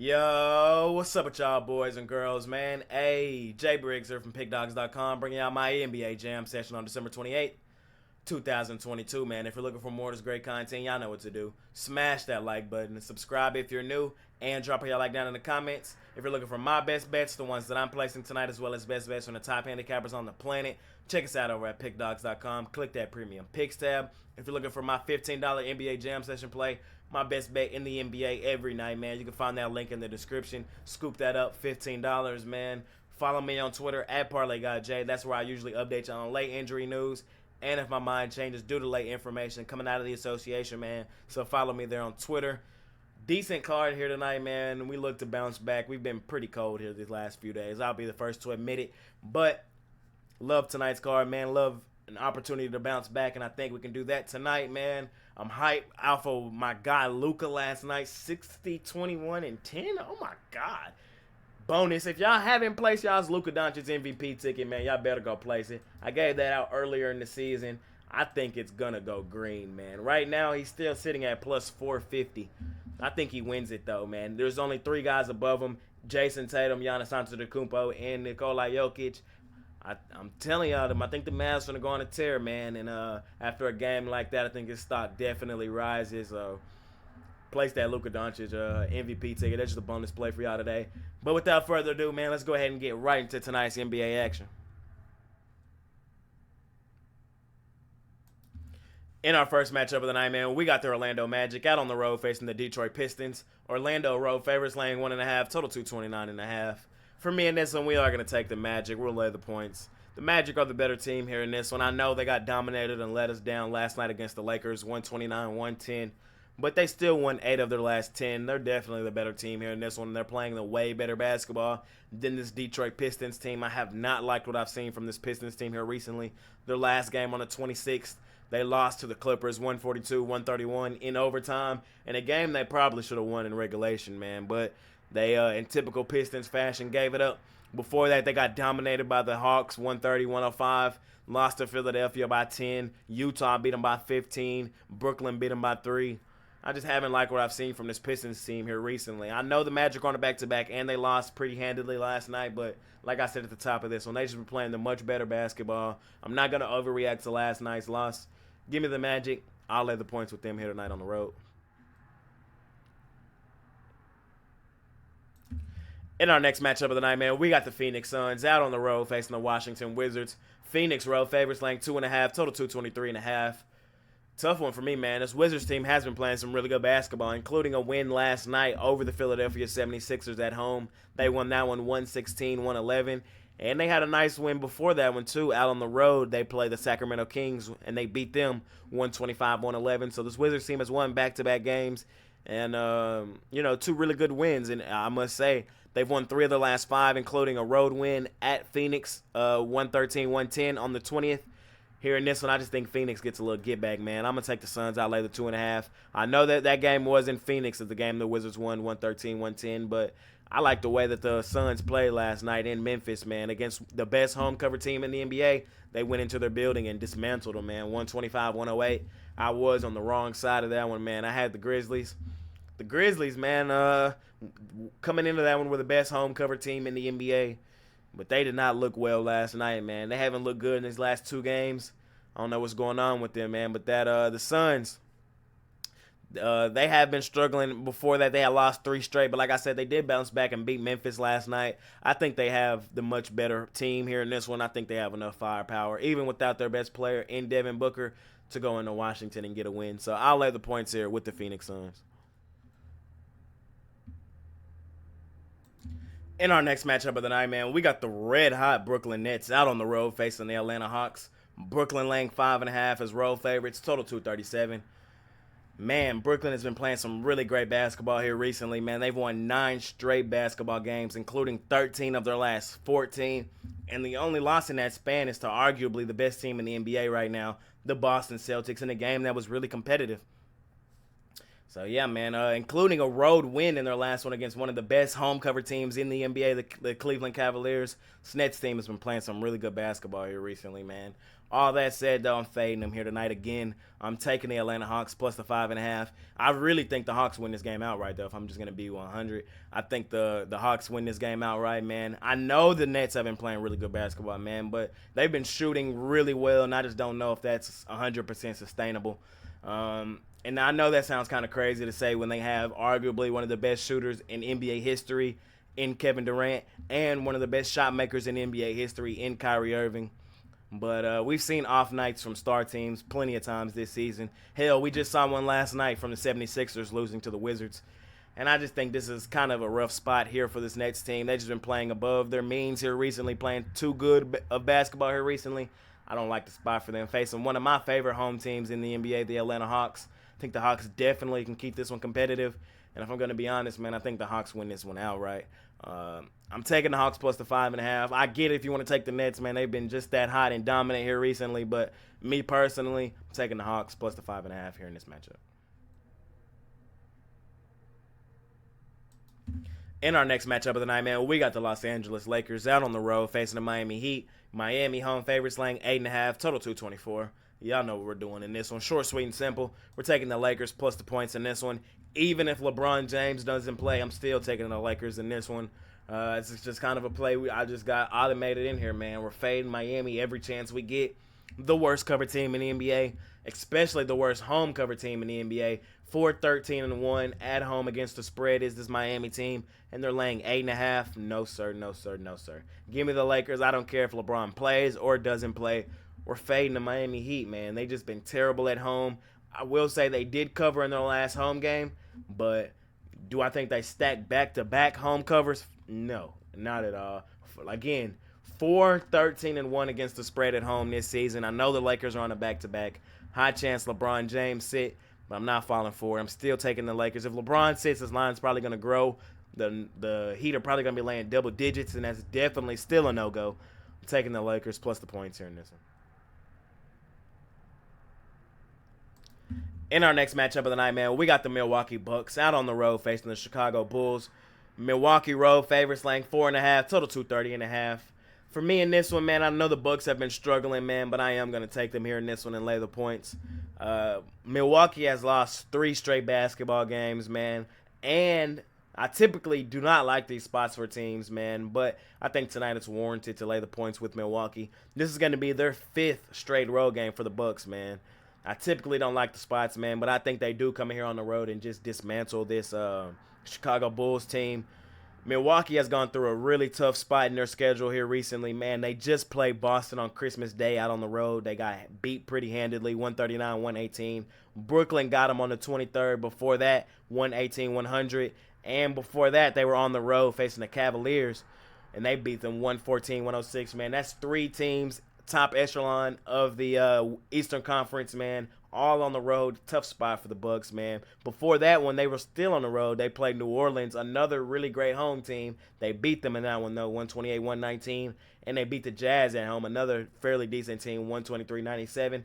Yo, what's up with y'all boys and girls, man? Hey, Jay Briggs here from Pickdawgz.com, bringing out my NBA Jam session on December 28th, 2022, man. If you're looking for more of this great content, y'all know what to do. Smash that like button and subscribe if you're new, and drop your like down in the comments. If you're looking for my best bets, the ones that I'm placing tonight, as well as best bets from the top handicappers on the planet, check us out over at Pickdawgz.com. Click that premium picks tab. If you're looking for my $15 NBA Jam session play, my best bet in the NBA every night, man. You can find that link in the description. Scoop that up, $15, man. Follow me on Twitter at ParlayGuyJ. That's where I usually update you on late injury news. And if my mind changes due to late information coming out of the association, man. So follow me there on Twitter. Decent card here tonight, man. We look to bounce back. We've been pretty cold here these last few days. I'll be the first to admit it. But love tonight's card, man. Love an opportunity to bounce back, and I think we can do that tonight, man. I'm hyped. Alpha, my guy Luka last night, 60, 21, and 10. Oh, my God. Bonus. If y'all haven't placed y'all's Luka Doncic MVP ticket, man, y'all better go place it. I gave that out earlier in the season. I think it's going to go green, man. Right now, he's still sitting at plus 450. I think he wins it, though, man. There's only 3 guys above him: Jason Tatum, Giannis Antetokounmpo, and Nikola Jokic. I'm telling y'all, I think the Mavs going to go on a tear, man. And after a game like that, I think his stock definitely rises. Place that Luka Doncic MVP ticket. That's just a bonus play for y'all today. But without further ado, man, let's go ahead and get right into tonight's NBA action. In our first matchup of the night, man, we got the Orlando Magic out on the road facing the Detroit Pistons. Orlando road favorites laying 1.5, total 229.5. For me in this one, we are going to take the Magic. We'll lay the points. The Magic are the better team here in this one. I know they got dominated and let us down last night against the Lakers, 129-110. But they still won 8 of their last 10. They're definitely the better team here in this one. They're playing the way better basketball than this Detroit Pistons team. I have not liked what I've seen from this Pistons team here recently. Their last game on the 26th, they lost to the Clippers 142-131 in overtime. In a game they probably should have won in regulation, man. But they, in typical Pistons fashion, gave it up. Before that, they got dominated by the Hawks, 130-105. Lost to Philadelphia by 10. Utah beat them by 15. Brooklyn beat them by 3. I just haven't liked what I've seen from this Pistons team here recently. I know the Magic on the back-to-back, and they lost pretty handedly last night. But like I said at the top of this one, they just been playing the much better basketball. I'm not going to overreact to last night's loss. Give me the Magic. I'll lay the points with them here tonight on the road. In our next matchup of the night, man, we got the Phoenix Suns out on the road facing the Washington Wizards. Phoenix road favorites laying 2.5, total 223.5. Tough one for me, man. This Wizards team has been playing some really good basketball, including a win last night over the Philadelphia 76ers at home. They won that one 116-111. And they had a nice win before that one, too. Out on the road, they played the Sacramento Kings, and they beat them 125-111. So this Wizards team has won back-to-back games and, 2 really good wins. And I must say, they've won 3 of the last 5, including a road win at Phoenix, 113-110 on the 20th. Here in this one, I just think Phoenix gets a little get back, man. I'm going to take the Suns. I'll lay the 2.5. I know that game was in Phoenix. It's the game the Wizards won 113-110, but I like the way that the Suns played last night in Memphis, man, against the best home cover team in the NBA. They went into their building and dismantled them, man, 125-108. I was on the wrong side of that one, man. I had the Grizzlies. The Grizzlies, man, coming into that one were the best home cover team in the NBA. But they did not look well last night, man. They haven't looked good in these last 2 games. I don't know what's going on with them, man. But the Suns, they have been struggling. Before that, they had lost 3 straight. But like I said, they did bounce back and beat Memphis last night. I think they have the much better team here in this one. I think they have enough firepower, even without their best player in Devin Booker, to go into Washington and get a win. So I'll lay the points here with the Phoenix Suns. In our next matchup of the night, man, we got the red-hot Brooklyn Nets out on the road facing the Atlanta Hawks. Brooklyn laying 5.5 as road favorites, total 237. Man, Brooklyn has been playing some really great basketball here recently, man. They've won 9 straight basketball games, including 13 of their last 14. And the only loss in that span is to arguably the best team in the NBA right now, the Boston Celtics, in a game that was really competitive. So yeah, man, including a road win in their last one against one of the best home cover teams in the NBA, the Cleveland Cavaliers. This Nets team has been playing some really good basketball here recently, man. All that said, though, I'm fading them here tonight again. I'm taking the Atlanta Hawks plus the 5.5. I really think the Hawks win this game outright, though, if I'm just going to be 100. I think the Hawks win this game outright, man. I know the Nets have been playing really good basketball, man, but they've been shooting really well, and I just don't know if that's 100% sustainable. And I know that sounds kind of crazy to say when they have arguably one of the best shooters in NBA history in Kevin Durant and one of the best shot makers in NBA history in Kyrie Irving. But we've seen off nights from star teams plenty of times this season. Hell, we just saw one last night from the 76ers losing to the Wizards. And I just think this is kind of a rough spot here for this Nets team. They've just been playing above their means here recently, playing too good of basketball here recently. I don't like the spot for them facing one of my favorite home teams in the NBA, the Atlanta Hawks. I think the Hawks definitely can keep this one competitive. And if I'm going to be honest, man, I think the Hawks win this one outright. I'm taking the Hawks plus the 5.5. I get it if you want to take the Nets, man. They've been just that hot and dominant here recently. But me personally, I'm taking the Hawks plus the 5.5 here in this matchup. In our next matchup of the night, man, we got the Los Angeles Lakers out on the road facing the Miami Heat. Miami home favorites laying 8.5, total 224. Y'all know what we're doing in this one. Short, sweet, and simple. We're taking the Lakers plus the points in this one. Even if LeBron James doesn't play, I'm still taking the Lakers in this one. It's just kind of a play I just got automated in here, man. We're fading Miami every chance we get. The worst cover team in the NBA, especially the worst home cover team in the NBA. 4-13-1 at home against the spread is this Miami team, and they're laying 8.5. No, sir, no, sir, no, sir. Give me the Lakers. I don't care if LeBron plays or doesn't play. We're fading the Miami Heat, man. They just been terrible at home. I will say they did cover in their last home game, but do I think they stacked back-to-back home covers? No, not at all. Again, 4-13-1 against the spread at home this season. I know the Lakers are on a back-to-back. High chance LeBron James sit, but I'm not falling for it. I'm still taking the Lakers. If LeBron sits, his line's probably going to grow. The Heat are probably going to be laying double digits, and that's definitely still a no-go. I'm taking the Lakers plus the points here in this one. In our next matchup of the night, man, we got the Milwaukee Bucks out on the road facing the Chicago Bulls. Milwaukee road favorites laying 4.5, total 230.5. For me in this one, man, I know the Bucks have been struggling, man, but I am going to take them here in this one and lay the points. Milwaukee has lost 3 straight basketball games, man, and I typically do not like these spots for teams, man, but I think tonight it's warranted to lay the points with Milwaukee. This is going to be their 5th straight road game for the Bucks, man. I typically don't like the spots, man, but I think they do come here on the road and just dismantle this Chicago Bulls team. Milwaukee has gone through a really tough spot in their schedule here recently, man. They just played Boston on Christmas Day out on the road. They got beat pretty handedly, 139-118. Brooklyn got them on the 23rd. Before that, 118-100. And before that, they were on the road facing the Cavaliers, and they beat them 114-106, man. That's 3 teams, top echelon of the Eastern Conference, man, all on the road. Tough spot for the Bucks, man. Before that one, they were still on the road. They played New Orleans, another really great home team. They beat them in that one, though, 128-119. And they beat the Jazz at home, another fairly decent team, 123-97.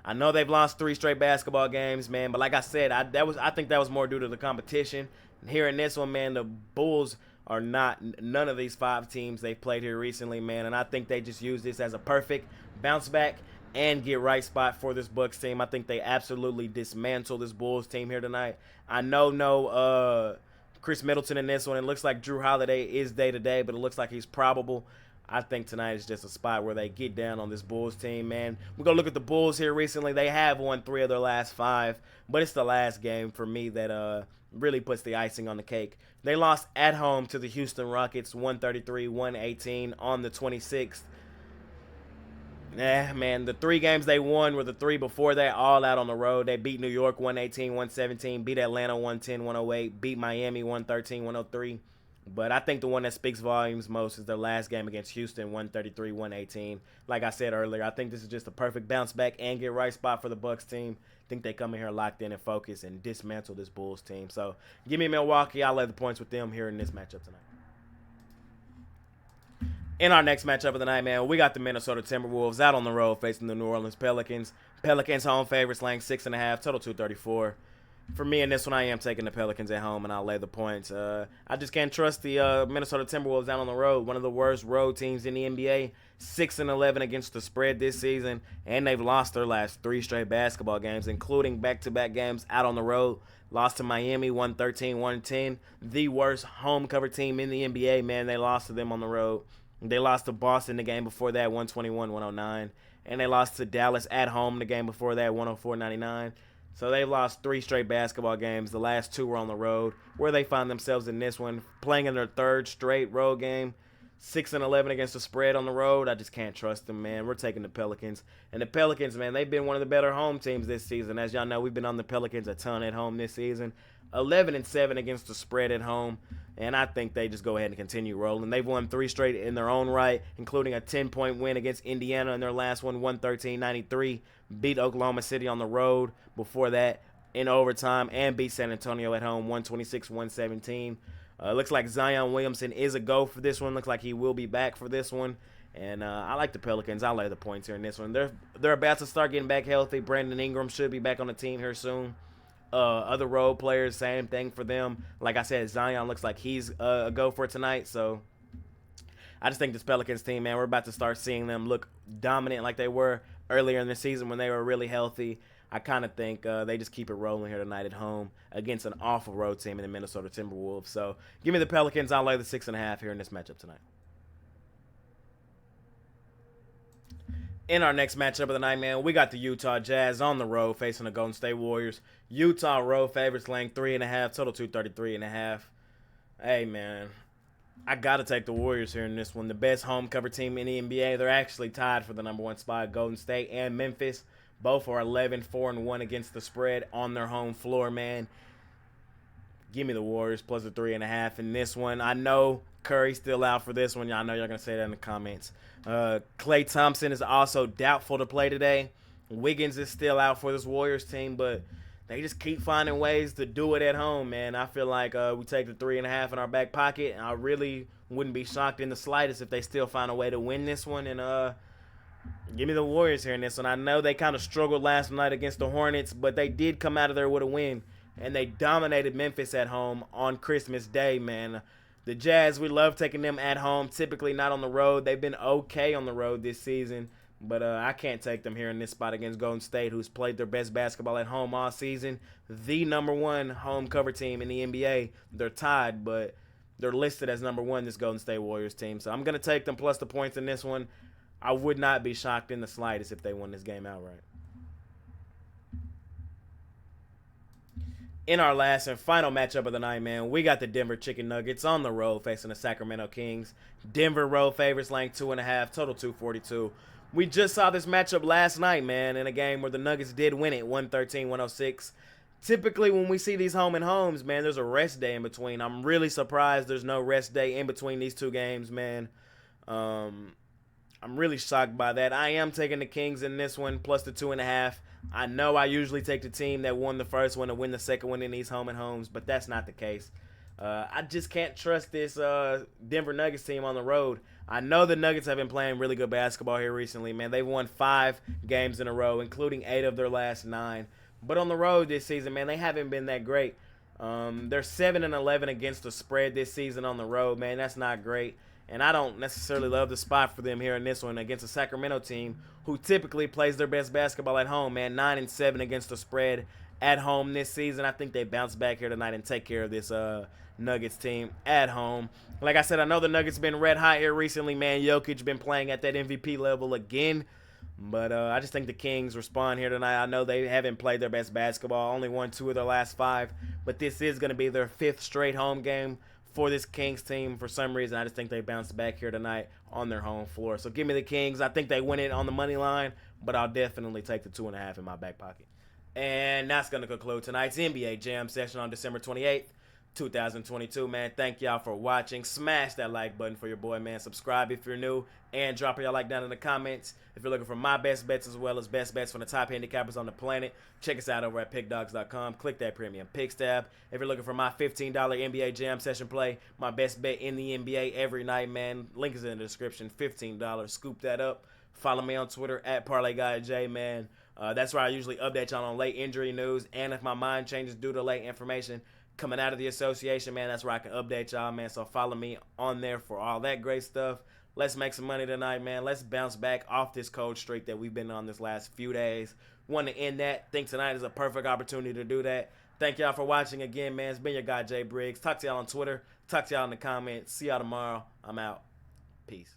I know they've lost 3 straight basketball games, man, but like I said, I think that was more due to the competition. Here in this one, man, the Bulls are none of these 5 teams they've played here recently, man, and I think they just use this as a perfect bounce back and get right spot for this Bucks team. I think they absolutely dismantle this Bulls team here tonight. I know no Chris Middleton in this one. It looks like Drew Holiday is day-to-day, but it looks like he's probable. I think tonight is just a spot where they get down on this Bulls team, man. We're going to look at the Bulls here recently. They have won 3 of their last 5, but it's the last game for me that really puts the icing on the cake. They lost at home to the Houston Rockets, 133-118 on the 26th. Man, the 3 games they won were the 3 before that, all out on the road. They beat New York 118-117, beat Atlanta 110-108, beat Miami 113-103. But I think the one that speaks volumes most is their last game against Houston, 133-118. Like I said earlier, I think this is just a perfect bounce back and get right spot for the Bucks team. I think they come in here locked in and focused and dismantle this Bulls team. So give me Milwaukee. I'll lay the points with them here in this matchup tonight. In our next matchup of the night, man, we got the Minnesota Timberwolves out on the road facing the New Orleans Pelicans. Pelicans home favorites laying 6.5, total 234. For me in this one, I am taking the Pelicans at home, and I'll lay the points. I just can't trust the Minnesota Timberwolves down on the road. One of the worst road teams in the NBA. 6-11 against the spread this season, and they've lost their last 3 straight basketball games, including back-to-back games out on the road. Lost to Miami, 113-110. The worst home cover team in the NBA, man. They lost to them on the road. They lost to Boston the game before that, 121-109. And they lost to Dallas at home the game before that, 104-99. So they've lost 3 straight basketball games. The last 2 were on the road. Where they find themselves in this one, playing in their 3rd straight road game. 6-11 against the spread on the road. I just can't trust them, man. We're taking the Pelicans. And the Pelicans, man, they've been one of the better home teams this season. As y'all know, we've been on the Pelicans a ton at home this season. 11-7 against the spread at home. And I think they just go ahead and continue rolling. They've won 3 straight in their own right, including a 10-point win against Indiana in their last one, 113-93. Beat Oklahoma City on the road before that in overtime, and beat San Antonio at home, 126-117. Looks like Zion Williamson is a go for this one. Looks like he will be back for this one. And I like the Pelicans. I'll lay the points here in this one. They're about to start getting back healthy. Brandon Ingram should be back on the team here soon. Other role players, same thing for them. Like I said, Zion looks like he's a go for tonight. So I just think this Pelicans team, man, we're about to start seeing them look dominant like they were earlier in the season when they were really healthy. I kind of think they just keep it rolling here tonight at home against an awful road team in the Minnesota Timberwolves. So give me the Pelicans. I'll lay the 6.5 here in this matchup tonight. In our next matchup of the night, man, we got the Utah Jazz on the road facing the Golden State Warriors. Utah road favorites laying 3.5, total 233.5. Hey, man, I got to take the Warriors here in this one. The best home cover team in the NBA. They're actually tied for the number 1 spot. Golden State and Memphis both are 11-4-1 against the spread on their home floor, man. Give me the Warriors plus the 3.5 in this one. I know Curry's still out for this one. Y'all know y'all going to say that in the comments. Klay Thompson is also doubtful to play today. Wiggins is still out for this Warriors team, but they just keep finding ways to do it at home, man. I feel like we take the 3.5 in our back pocket, and I really wouldn't be shocked in the slightest if they still find a way to win this one. And give me the Warriors here in this one. I know they kind of struggled last night against the Hornets, but they did come out of there with a win, and they dominated Memphis at home on Christmas Day, man. The Jazz, we love taking them at home, typically not on the road. They've been okay on the road this season, but I can't take them here in this spot against Golden State, who's played their best basketball at home all season. The number 1 home cover team in the NBA. They're tied, but they're listed as number 1, this Golden State Warriors team. So I'm going to take them plus the points in this one. I would not be shocked in the slightest if they won this game outright. In our last and final matchup of the night, man, we got the Denver Chicken Nuggets on the road facing the Sacramento Kings. Denver road favorites laying 2.5, total 242. We just saw this matchup last night, man, in a game where the Nuggets did win it, 113-106. Typically, when we see these home and homes, man, there's a rest day in between. I'm really surprised there's no rest day in between these two games, man. I'm really shocked by that. I am taking the Kings in this one, plus the 2.5. I know I usually take the team that won the first one to win the second one in these home and homes, but that's not the case. I just can't trust this Denver Nuggets team on the road. I know the Nuggets have been playing really good basketball here recently, man. They've won 5 games in a row, including 8 of their last 9. But on the road this season, man, they haven't been that great. They're 7-11 against the spread this season on the road, man. That's not great. And I don't necessarily love the spot for them here in this one against a Sacramento team who typically plays their best basketball at home, man. 9-7 against the spread at home this season. I think they bounce back here tonight and take care of this Nuggets team at home. Like I said, I know the Nuggets been red hot here recently, man. Jokic been playing at that MVP level again. But I just think the Kings respond here tonight. I know they haven't played their best basketball, only won 2 of their last 5. But this is going to be their 5th straight home game for this Kings team. For some reason, I just think they bounce back here tonight on their home floor. So give me the Kings. I think they win it on the money line, but I'll definitely take the 2.5 in my back pocket. And that's going to conclude tonight's NBA Jam session on December 28th. 2022, man. Thank y'all for watching. Smash that like button for your boy, man. Subscribe if you're new, and drop your like down in the comments. If you're looking for my best bets as well as best bets from the top handicappers on the planet, check us out over at Pickdawgz.com. Click that premium picks tab. If you're looking for my $15 NBA Jam session play, my best bet in the NBA every night, man, link is in the description. $15. Scoop that up. Follow me on Twitter at ParlayGuyJ, man. That's where I usually update y'all on late injury news, and if my mind changes due to late information coming out of the association, man, that's where I can update y'all, man. So follow me on there for all that great stuff. Let's make some money tonight, man. Let's bounce back off this cold streak that we've been on this last few days. Want to end that. Think tonight is a perfect opportunity to do that. Thank y'all for watching again, man. It's been your guy, Jay Briggs. Talk to y'all on Twitter. Talk to y'all in the comments. See y'all tomorrow. I'm out. Peace.